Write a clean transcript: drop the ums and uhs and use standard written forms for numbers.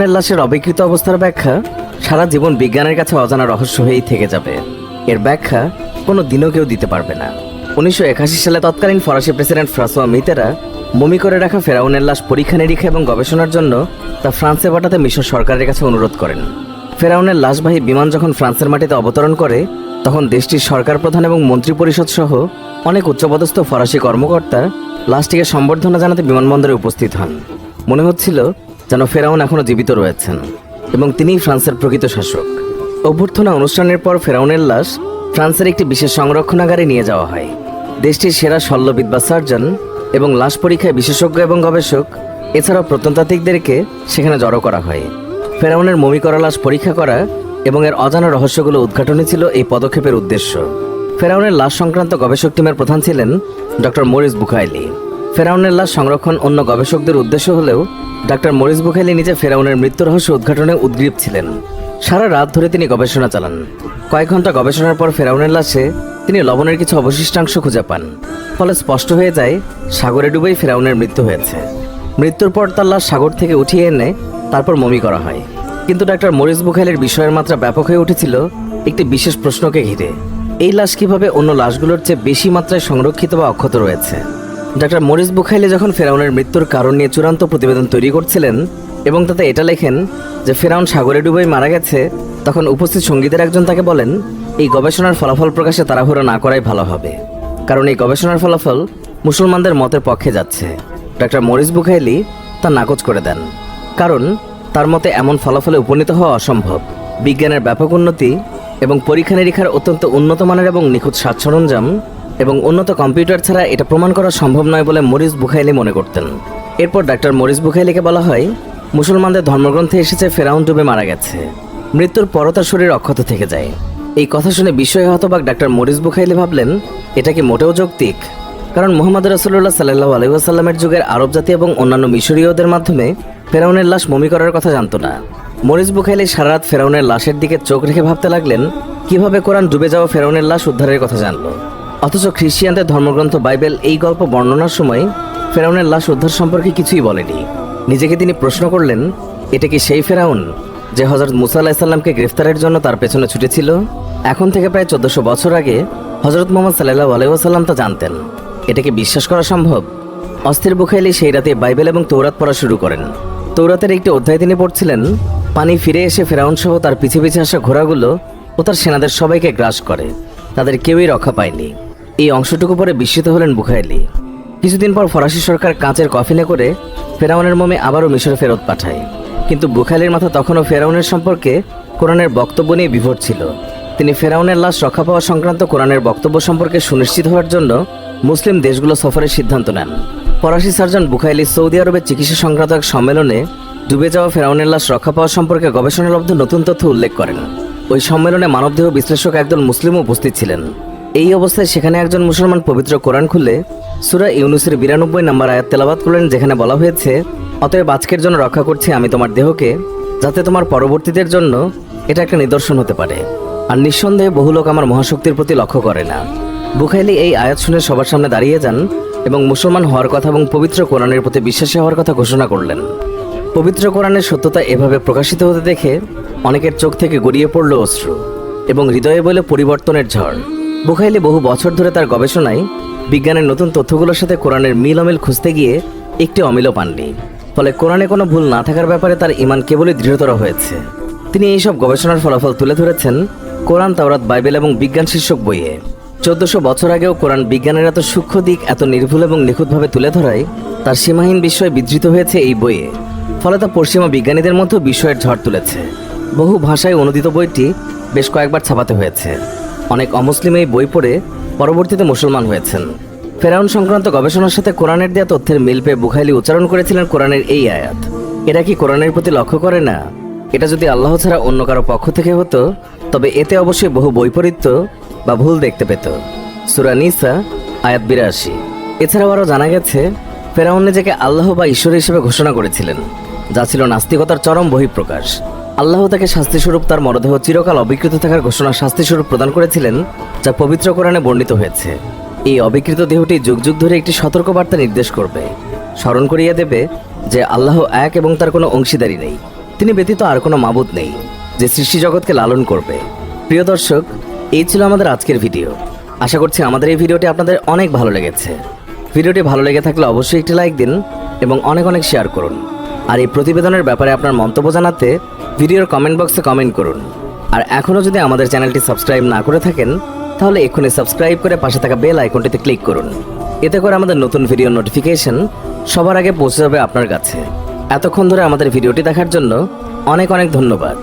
লাশের অবিকৃত অবস্থার ব্যাখ্যা সারা জীবন বিজ্ঞানের কাছে অজানা রহস্য হয়েই থেকে যাবে। এর ব্যাখ্যা কোনো দিনও কেউ দিতে পারবে না। 1981 সালে তৎকালীন ফরাসি প্রেসিডেন্ট ফ্রাঁসোয়া মিতেরা মমি করে রাখা ফেরাউনের লাশ পরীক্ষা নিরীক্ষা এবং গবেষণার জন্য তা ফ্রান্সে পাঠাতে মিশর সরকারের কাছে অনুরোধ করেন। ফেরাউনের লাশবাহী বিমান যখন ফ্রান্সের মাটিতে অবতরণ করে তখন দেশটির সরকার প্রধান এবং মন্ত্রিপরিষদ সহ অনেক উচ্চপদস্থ ফরাসি কর্মকর্তা লাশটিকে সম্বর্ধনা জানাতে বিমানবন্দরে উপস্থিত হন। মনে হচ্ছিল যেন ফেরাউন এখনও জীবিত রয়েছেন এবং তিনিই ফ্রান্সের প্রকৃত শাসক। অভ্যর্থনা অনুষ্ঠানের পর ফেরাউনের লাশ ফ্রান্সের একটি বিশেষ সংরক্ষণাগারে নিয়ে যাওয়া হয়। দেশটির সেরা শল্যবিদ বা সার্জন এবং লাশ পরীক্ষায় বিশেষজ্ঞ এবং গবেষক এছাড়াও প্রত্নতাত্ত্বিকদেরকে সেখানে জড়ো করা হয়। ফেরাউনের মমি করা লাশ পরীক্ষা করা এবং এর অজানা রহস্যগুলো উদ্ঘাটনই ছিল এই পদক্ষেপের উদ্দেশ্য। ফেরাউনের লাশ সংক্রান্ত গবেষক টিমের প্রধান ছিলেন ডক্টর মরিস বুখাইলি। ফেরাউনের লাশ সংরক্ষণ অন্য গবেষকদের উদ্দেশ্য হলেও ডক্টর মরিস বুখাইলি নিজে ফেরাউনের মৃত্যু রহস্য উদ্ঘাটনে উদ্গ্রীব ছিলেন। সারা রাত ধরে তিনি গবেষণা চালান। কয়েক ঘন্টা গবেষণার পর ফেরাউনের লাশে তিনি লবণের কিছু অবশিষ্টাংশ খুঁজে পান। ফলে স্পষ্ট হয়ে যায় সাগরে ডুবেই ফেরাউনের মৃত্যু হয়েছে। মৃত্যুর পর তার লাশ সাগর থেকে উঠিয়ে এনে তারপর মমি করা হয়। কিন্তু ডক্টর মরিস বুখাইলির বিষয়ের মাত্রা ব্যাপক হয়ে উঠেছিল একটি বিশেষ প্রশ্নকে ঘিরে। এই লাশ কিভাবে অন্য লাশগুলোর চেয়ে বেশি মাত্রায় সংরক্ষিত বা অক্ষত রয়েছে? ডক্টর মরিস বুখাইলি যখন ফেরাউনের মৃত্যুর কারণ নিয়ে চূড়ান্ত প্রতিবেদন তৈরি করছিলেন এবং তাতে এটা লেখেন যে ফেরাউন সাগরে ডুবেই মারা গেছে, তখন উপস্থিত সঙ্গীদের একজন তাকে বলেন এই গবেষণার ফলাফল প্রকাশে তাড়াহুড়ো না করাই ভালো হবে, কারণ এই গবেষণার ফলাফল মুসলমানদের মতের পক্ষে যাচ্ছে। ডক্টর মরিস বুখাইলি তা নাকচ করে দেন, কারণ তার মতে এমন ফলাফলে উপনীত হওয়া অসম্ভব। বিজ্ঞানের ব্যাপক উন্নতি এবং পরীক্ষা নিরীক্ষার অত্যন্ত উন্নত মানের এবং নিখুঁত সাজ সরঞ্জাম এবং উন্নত কম্পিউটার ছাড়া এটা প্রমাণ করা সম্ভব নয় বলে মরিস বুখাইলি মনে করতেন। এরপর ডক্টর মরিস বুখাইলিকে বলা হয় মুসলমানদের ধর্মগ্রন্থে এসেছে ফেরাউন ডুবে মারা গেছে, মৃত্যুর পরও তার শরীর অক্ষত থেকে যায়। এই কথা শুনে বিস্ময়ে হতবাক ডক্টর মরিস বুখাইলি ভাবলেন এটা কি মোটেও যৌক্তিক? কারণ মুহাম্মদ রাসূলুল্লাহ সাল্লাল্লাহু আলাইহি ওয়াসাল্লামের যুগের আরব জাতি এবং অন্যান্য মিশরীয়দের মাধ্যমে ফেরাউনের লাশ মমি করার কথা জানত না। মরিস বুখাইলি সারা রাত ফেরাউনের লাশের দিকে চোখ রেখে ভাবতে লাগলেন কিভাবে কোরআন ডুবে যাওয়া ফেরাউনের লাশ উদ্ধারের কথা জানলো, অথচ খ্রিস্টিয়ানদের ধর্মগ্রন্থ বাইবেল এই গল্প বর্ণনার সময় ফেরাউনের লাশ উদ্ধার সম্পর্কে কিছুই বলেনি। নিজেকে তিনি প্রশ্ন করলেন এটা কি সেই ফেরাউন যে হযরত মুসা আলাইহিস সালামকে গ্রেফতারের জন্য তার পেছনে ছুটেছিল? এখন থেকে প্রায় 1400 বছর আগে হযরত মুহাম্মদ সাল্লাল্লাহু আলাইহি ওয়াসাল্লাম তা জানতেন। এটা কি বিশ্বাস করা সম্ভব? অস্থির বুখাইলি সেই রাতে বাইবেল এবং তৌরাত পড়া শুরু করেন। তৌরাতের একটি অধ্যায় তিনি পড়ছিলেন, পানি ফিরে এসে ফেরাউন সহ তার পিছে পিছে আসা ঘোড়াগুলো ও তার সেনাদের সবাইকে গ্রাস করে, তাদের কেউই রক্ষা পায়নি। এই অংশটুকু পরে বিস্মিত হলেন বুখাইলি। কিছুদিন পর ফরাসি সরকার কাঁচের কফিনে করে ফেরাউনের মমি আবারও মিশরে ফেরত পাঠায়। কিন্তু বুখাইলির মাথা তখনও ফেরাউনের সম্পর্কে কোরআনের বক্তব্য নিয়ে বিভোর ছিল। তিনি ফেরাউনের লাশ রক্ষা পাওয়া সংক্রান্ত কোরআনের বক্তব্য সম্পর্কে সুনিশ্চিত হওয়ার জন্য মুসলিম দেশগুলো সফরের সিদ্ধান্ত নেন। ফরাসি সার্জন বুখাইলি সৌদি আরবের চিকিৎসা সংক্রান্ত এক সম্মেলনে ডুবে যাওয়া ফেরাউনের লাশ রক্ষা পাওয়া সম্পর্কে গবেষণালব্ধ নতুন তথ্য উল্লেখ করেন। ওই সম্মেলনে মানবদেহ বিশ্লেষক একদল মুসলিমও উপস্থিত ছিলেন। এই অবস্থায় সেখানে একজন মুসলমান পবিত্র কোরআন খুলে সূরা ইউনূসের 92 নম্বর আয়াত তেলাওয়াত করলেন, যেখানে বলা হয়েছে অতএব আজকের জন্য রক্ষা করছি আমি তোমার দেহকে, যাতে তোমার পরবর্তীদের জন্য এটা একটা নিদর্শন হতে পারে। আর নিঃসন্দেহে বহু লোক আমার মহাশক্তির প্রতি লক্ষ্য করে না। বুখাইলি এই আয়াত শুনে সবার সামনে দাঁড়িয়ে যান এবং মুসলমান হওয়ার কথা এবং পবিত্র কোরআনের প্রতি বিশ্বাসী হওয়ার কথা ঘোষণা করলেন। পবিত্র কোরআনের সত্যতা এভাবে প্রকাশিত হতে দেখে অনেকের চোখ থেকে গড়িয়ে পড়ল অশ্রু এবং হৃদয়ে বলে পরিবর্তনের ঝড়। বুখাইলি বহু বছর ধরে তার গবেষণায় বিজ্ঞানের নতুন তথ্যগুলোর সাথে কোরআনের মিল অমিল খুঁজতে গিয়ে একটি অমিলও পাননি। ফলে কোরআনে কোনো ভুল না থাকার ব্যাপারে তার ঈমান কেবলই দৃঢ়তর হয়েছে। তিনি এইসব গবেষণার ফলাফল তুলে ধরেছেন কোরআন, তাওরাত, বাইবেল এবং বিজ্ঞান শীর্ষক বইয়ে। 1400 বছর আগেও কোরআন বিজ্ঞানের এত সূক্ষ্ম দিক এত নির্ভুল এবং নিখুঁতভাবে তুলে ধরায় তার সীমাহীন বিস্ময় বিধৃত হয়েছে এই বইয়ে। ফলে তা পশ্চিমা বিজ্ঞানীদের মধ্যেও বিস্ময়ের ঝড় তুলেছে। বহু ভাষায় অনুদিত বইটি বেশ কয়েকবার ছাপাতে হয়েছে। অনেক অমুসলিম এই বই পড়ে পরবর্তীতে মুসলমান হয়েছেন। ফেরাউন সংক্রান্ত গবেষণার সাথে কোরআনের দেয়া তথ্যের মিল পেয়ে বুখাইলি উচ্চারণ করেছিলেন কোরআনের এই আয়াত, এরা কি কোরআনের প্রতি লক্ষ্য করে না? এটা যদি আল্লাহ ছাড়া অন্য কারো পক্ষ থেকে হতো তবে এতে অবশ্যই বহু বৈপরীত্য বা ভুল দেখতে পেত। সূরা নিসা আয়াত 82। এছাড়াও আরও জানা গেছে ফেরাউন নিজেকে আল্লাহ বা ঈশ্বর হিসেবে ঘোষণা করেছিলেন, যা ছিল নাস্তিকতার চরম বহিঃপ্রকাশ। আল্লাহ তাকে শাস্তিস্বরূপ তার মরদেহ চিরকাল অবিকৃত থাকার ঘোষণা শাস্তিস্বরূপ প্রদান করেছিলেন, যা পবিত্র কোরআনে বর্ণিত হয়েছে। এই অবিকৃত দেহটি যুগ যুগ ধরে একটি সতর্কবার্তা নির্দেশ করবে, স্মরণ করিয়ে দেবে যে আল্লাহ এক এবং তার কোনো অংশীদারি নেই। তিনি ব্যতীত আর কোনো মাবুদ নেই যে সৃষ্টি জগৎকে লালন করবে। প্রিয় দর্শক, এই ছিল আমাদের আজকের ভিডিও। আশা করছি আমাদের এই ভিডিওটি আপনাদের অনেক ভালো লেগেছে। ভিডিওটি ভালো লেগে থাকলে অবশ্যই একটি লাইক দিন এবং অনেক অনেক শেয়ার করুন। আর এই প্রতিবেদনের ব্যাপারে আপনার মন্তব্য জানাতে ভিডিওর কমেন্ট বক্সে কমেন্ট করুন। আর এখনও যদি আমাদের চ্যানেলটি সাবস্ক্রাইব না করে থাকেন তাহলে এক্ষুনি সাবস্ক্রাইব করে পাশে থাকা বেল আইকনটিতে ক্লিক করুন। এতে করে আমাদের নতুন ভিডিও নোটিফিকেশন সবার আগে পৌঁছে যাবে আপনার কাছে। এতক্ষণ ধরে আমাদের ভিডিওটি দেখার জন্য অনেক অনেক ধন্যবাদ।